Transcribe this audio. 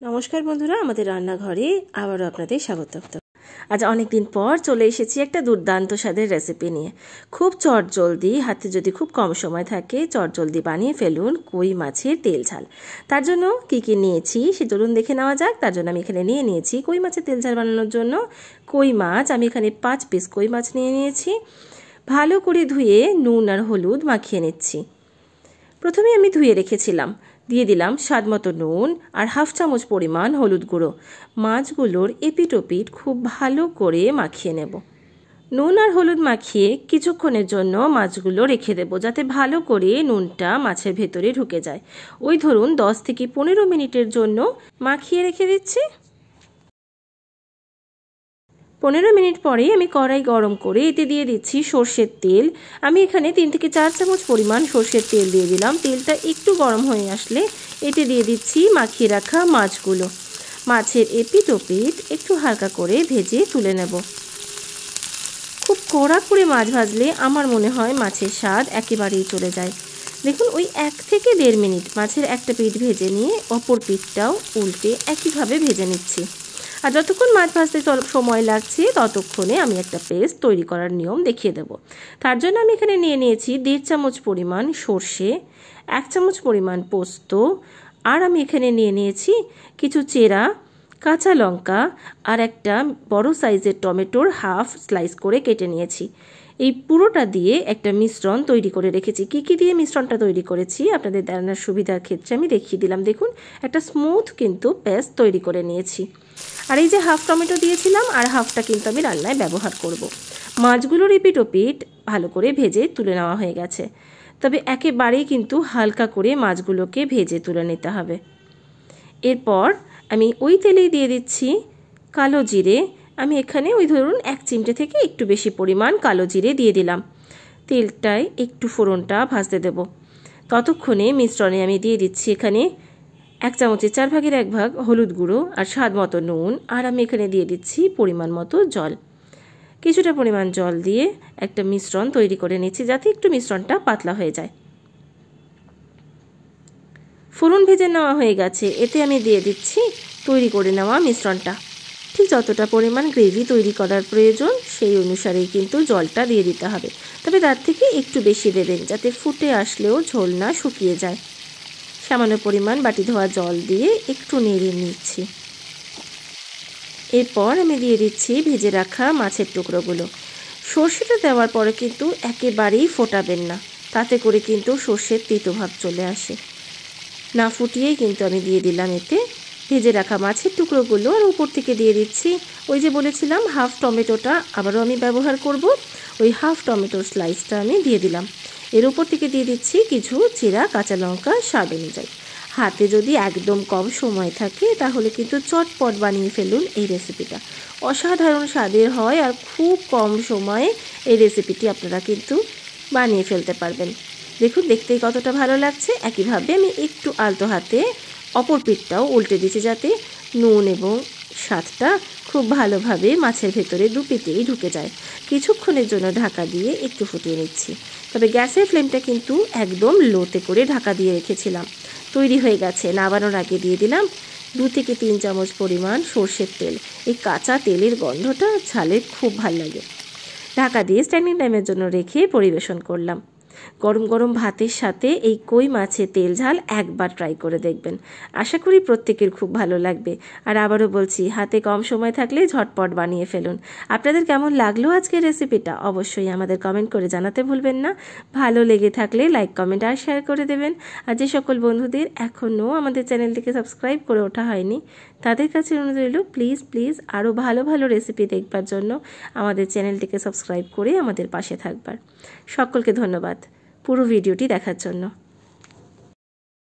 নমস্কার বন্ধুরা, আমাদের রান্নাঘরে আবারও আপনাদের স্বাগত। আজ অনেক দিন পর চলে এসেছি একটা দুর্দান্ত স্বাদের রেসিপি নিয়ে। খুব চটজলদি, হাতে যদি খুব কম সময় থাকে, চটজলদি বানিয়ে ফেলুন কই মাছের তেল ঝাল। তার জন্য কি কি নিয়েছি সে চলুন দেখে নেওয়া যাক। তার জন্য আমি এখানে নিয়েছি কই মাছের তেল ঝাল বানানোর জন্য কই মাছ। আমি এখানে 5 পিস কই মাছ নিয়েছি। ভালো করে ধুয়ে নুন আর হলুদ মাখিয়ে নিচ্ছি। প্রথমে আমি ধুয়ে রেখেছিলাম, দিয়ে দিলাম স্বাদ মতো নুন আর হাফ চামচ পরিমাণ হলুদ গুঁড়ো। মাছগুলোর এপিট ওপিট খুব ভালো করে মাখিয়ে নেব। নুন আর হলুদ মাখিয়ে কিছুক্ষণের জন্য মাছগুলো রেখে দেব, যাতে ভালো করে নুনটা মাছের ভেতরে ঢুকে যায়। ওই ধরুন 10 থেকে 15 মিনিটের জন্য মাখিয়ে রেখে দিচ্ছি। 15 মিনিট পরে আমি কড়াই গরম করে এতে দিয়ে দিচ্ছি সর্ষের তেল। আমি এখানে 3 থেকে 4 চামচ পরিমাণ সর্ষের তেল দিয়ে দিলাম। তেলটা একটু গরম হয়ে আসলে এতে দিয়ে দিচ্ছি মাখিয়ে রাখা মাছগুলো। মাছের এপিট ওপিট একটু হালকা করে ভেজে তুলে নেব। খুব কড়া করে মাছ ভাজলে আমার মনে হয় মাছের স্বাদ একেবারেই চলে যায়। দেখুন, ওই 1 থেকে 1.5 মিনিট মাছের একটা পিঠ ভেজে নিয়ে অপর পিঠটাও উল্টে একইভাবে ভেজে নিচ্ছি। আর যতক্ষণ মাছ ভাজতে সময় লাগছে ততক্ষণে আমি একটা পেস্ট তৈরি করার নিয়ম দেখিয়ে দেব। তার জন্য আমি এখানে নিয়েছি 1.5 চামচ পরিমাণ সর্ষে, 1 চামচ পরিমাণ পোস্ত, আর আমি এখানে নিয়েছি কিছু চেরা কাঁচা লঙ্কা আর একটা বড় সাইজের টমেটোর হাফ স্লাইস করে কেটে নিয়েছি। এই পুরোটা দিয়ে একটা মিশ্রণ তৈরি করে রেখেছি। কি দিয়ে মিশ্রণটা তৈরি করেছি আপনাদের জানার সুবিধার ক্ষেত্রে আমি দেখিয়ে দিলাম। দেখুন, একটা স্মুথ কিন্তু পেস্ট তৈরি করে নিয়েছি। আর এই যে হাফ টমেটো দিয়েছিলাম আর হাফটা কিন্তু আমি রান্নায় ব্যবহার করব। মাছগুলোর এপিট ওপিট ভালো করে ভেজে তুলে নেওয়া হয়ে গেছে, তবে একেবারেই কিন্তু হালকা করে মাছগুলোকে ভেজে তুলে নিতে হবে। এরপর আমি ওই তেলেই দিয়ে দিচ্ছি কালো জিরে। আমি এখানে ওই ধরুন 1 চিমটে থেকে একটু বেশি পরিমাণ কালো জিরে দিয়ে দিলাম। তেলটায় একটু ফোড়নটা ভাজতে দেব। ততক্ষণে মিশ্রণে আমি দিয়ে দিচ্ছি এখানে 1 চামচের 4 ভাগের 1 ভাগ হলুদ গুঁড়ো আর স্বাদ মতো নুন, আর আমি এখানে দিয়ে দিচ্ছি পরিমাণ মতো জল। কিছুটা পরিমাণ জল দিয়ে একটা মিশ্রণ তৈরি করে নিচ্ছি, যাতে একটু মিশ্রণটা পাতলা হয়ে যায়। ফোড়ন ভেজে নেওয়া হয়ে গেছে, এতে আমি দিয়ে দিচ্ছি তৈরি করে নেওয়া মিশ্রণটা। ঠিক যতটা পরিমাণ গ্রেভি তৈরি করার প্রয়োজন সেই অনুসারেই কিন্তু জলটা দিয়ে দিতে হবে, তবে তার থেকে একটু বেশি দেবেন, যাতে ফুটে আসলেও ঝোল না শুকিয়ে যায়। সামান্য পরিমাণ বাটি ধোয়া জল দিয়ে একটু নেড়ে নিচ্ছি। এরপর আমি দিয়ে দিচ্ছি ভেজে রাখা মাছের টুকরোগুলো। সর্ষেটা দেওয়ার পরে কিন্তু একেবারেই ফোটাবেন না, তাতে করে কিন্তু সর্ষের তিতভাব চলে আসে। না ফুটিয়েই কিন্তু আমি দিয়ে দিলাম এতে ভেজে রাখা মাছের টুকরোগুলো, আর উপর থেকে দিয়ে দিচ্ছি ওই যে বলেছিলাম হাফ টমেটোটা আবারও আমি ব্যবহার করব। ওই হাফ টমেটোর স্লাইসটা আমি দিয়ে দিলাম। এর উপর থেকে দিয়ে দিচ্ছি কিছু চেরা কাঁচা লঙ্কা স্বাদ অনুযায়ী। হাতে যদি একদম কম সময় থাকে তাহলে কিন্তু চটপট বানিয়ে ফেলুন এই রেসিপিটা। অসাধারণ স্বাদের হয় আর খুব কম সময়ে এই রেসিপিটি আপনারা কিন্তু বানিয়ে ফেলতে পারবেন। দেখুন, দেখতেই কতটা ভালো লাগছে। একইভাবে আমি একটু আলতো হাতে অপর পিঠটাও উল্টে দিচ্ছি, যাতে নুন এবং স্বাদটা খুব ভালোভাবে মাছের ভেতরে দুপিতেই ঢুকে যায়। কিছুক্ষণের জন্য ঢাকা দিয়ে একটু ফুটিয়ে নিচ্ছি, তবে গ্যাসের ফ্লেমটা কিন্তু একদম লোতে করে ঢাকা দিয়ে রেখেছিলাম। তৈরি হয়ে গেছে। নামানোর আগে দিয়ে দিলাম 2 থেকে 3 চামচ পরিমাণ সর্ষের তেল। এই কাঁচা তেলের গন্ধটা ঝালে খুব ভালো লাগে। ঢাকা দিয়ে স্ট্যান্ডিং টাইমের জন্য রেখে পরিবেশন করলাম। গরম গরম ভাতের সাথে এই কই মাছের তেল ঝাল একবার ট্রাই করে দেখবেন। আশা করি প্রত্যেকের খুব ভালো লাগবে। আর আবারও বলছি, হাতে কম সময় থাকলে ঝটপট বানিয়ে ফেলুন। আপনাদের কেমন লাগলো আজকের রেসিপিটা অবশ্যই আমাদের কমেন্ট করে জানাতে ভুলবেন না। ভালো লেগে থাকলে লাইক, কমেন্ট আর শেয়ার করে দেবেন। আর যে সকল বন্ধুদের এখনও আমাদের চ্যানেলটিকে সাবস্ক্রাইব করে ওঠা হয়নি তাদের কাছে অনুরোধ রইল, প্লিজ আরও ভালো ভালো রেসিপি দেখবার জন্য আমাদের চ্যানেলটিকে সাবস্ক্রাইব করে আমাদের পাশে থাকবার। সকলকে ধন্যবাদ পুরো ভিডিওটি দেখার জন্য।